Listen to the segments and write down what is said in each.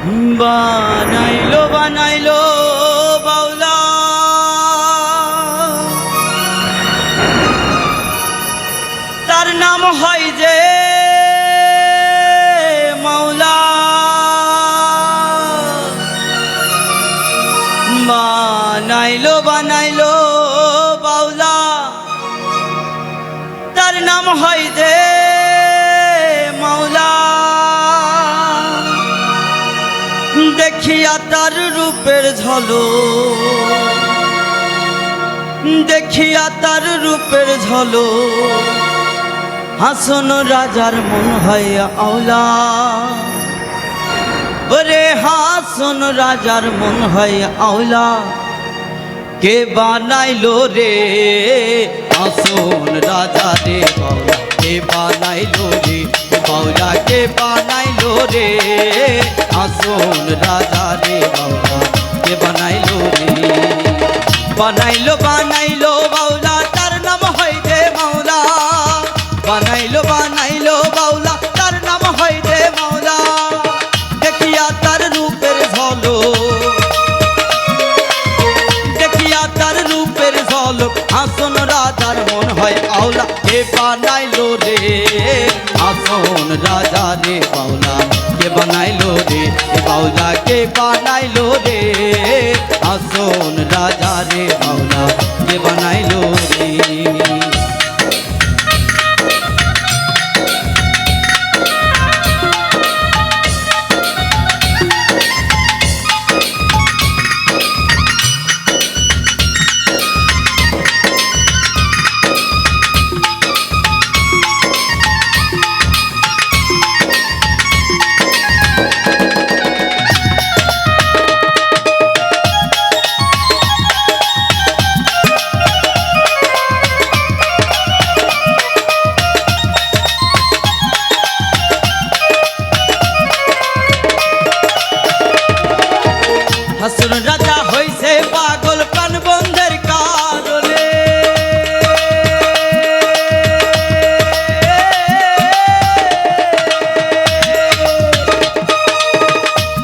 বানাইলো বানাইলো বাউলা তার নাম হয় যে মাওলা। বানাইলো বানাইলো বাউলা তার নাম হয় যে মাওলা। দেখিয়া তার রূপের ঝলক, দেখিয়া তার রূপের ঝলক হাসন রাজার মন হয় আওলা। ওরে হাসন রাজার মন হয় আওলা। কে বানাইলো রে হাসন রাজা রে বাউলা, কে বানাইলো রে বাউলা, কে বানাইলো রে হাসন রাজা রে বাউলা, কে বানাইলো রে। বানাইলো বানাইলো বাউলা তার নাম হয় যে মাওলা। বানাইলো বানাইলো বাউলা তার নাম হয় যে মাওলা। দেখিয়া তার রূপের ঝলক, দেখিয়া তার রূপের ঝলক হাসন রাজার মন হয় আওলা। কে বানাইলো রে হাসন রাজা রে বাউলা, কে বানাইলো রে বাউলা, কে বানাইলো রে হাসন রাজা রে বাউলা, কে বানাইলো রে। হাসন রাজা হইছে পাগল প্রাণ বন্ধের কারণে।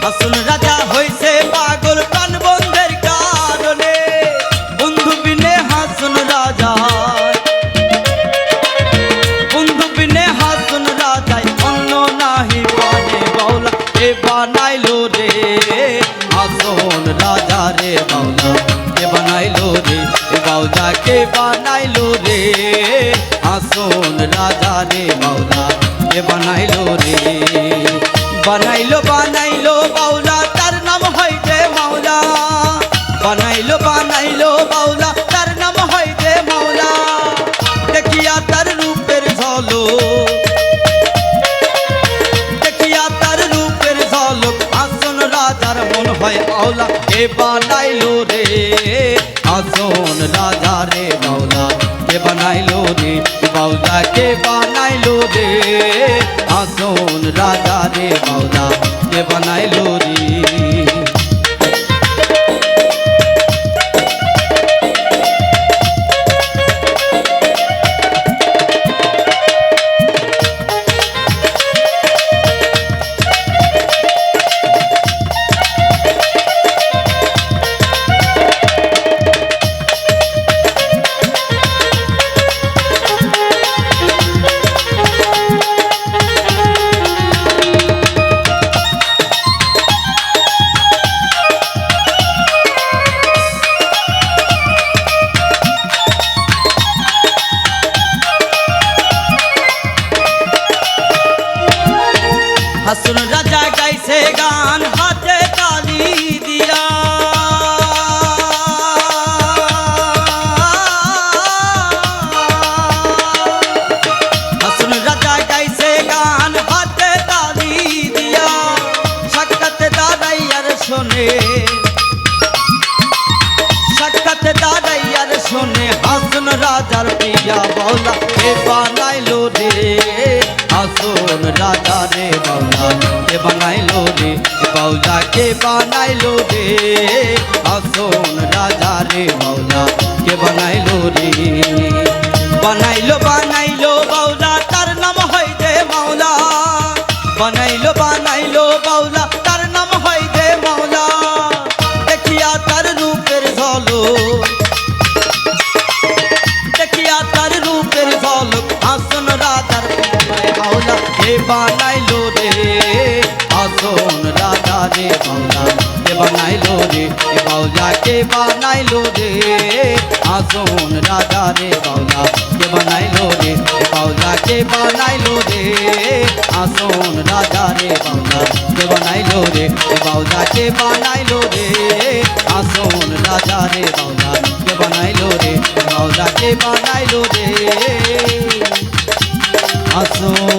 হাসন রাজা হইছে পাগল প্রাণ বন্ধের কারণে। বন্ধু বিনে হাসন রাজা, বন্ধু বিনে হাসন রাজায় অন্য নাহি পানে বাউলা। কে বানাইলো রে হাসন রাজা রে বাউলা, কে বানাইলো রে বাউলা, কে বানাইলো রে হাসন রাজা রে বাউলা, কে বানাইলো রে। বানাইলো বানাইলো বাউলা তার নাম হয় যে মাওলা। বানাইলো বানাইলো বাউলা তার নাম হয় যে মাওলা। দেখিয়া তার রূপের ঝলক, দেখিয়া তার রূপের ঝলক হাসন রাজার মন হয় আওলা। কে বানাইলো রে হাসন রাজা রে বাউলা, কে বানাইলো রে বাউলা, কে বানাইলো রে হাসন রাজা রে বাউলা, কে বানাইলো রে। হাসন রাজা গাইছে গান হাতে তালি দিয়া। হাসন রাজা গাইছে গান হাতে তালি দিয়া। সাক্ষাতে দাঁড়াইয়ার শোনে, সাক্ষাতে দাঁড়াইয়ার শোনে হাসন রাজার প্রিয়া বাউলা। কে বানাইলো রে হাসন রাজা রে বাউলা, কে বানাইলো রে বাউলা, কে বানাইলো রে হাসন রাজা রে বাউলা, কে বানাইলো রে। বানাইলো বানাইলো বাউলা তার নাম হয় যে মাওলা। বানাইলো বানাইলো বাউলা তার নাম হয় কে বানাইলো রে আসন রাজা রে বাউলা কে বানাইলো রে এ বাউলা কে বানাইলো রে আসন রাজা রে বাউলা কে বানাইলো রে এ বাউলা কে বানাইলো রে আসন রাজা রে বাউলা কে বানাইলো রে এ বাউলা কে বানাইলো রে আসন রাজা রে বাউলা কে বানাইলো রে এ বাউলা কে বানাইলো রে আসন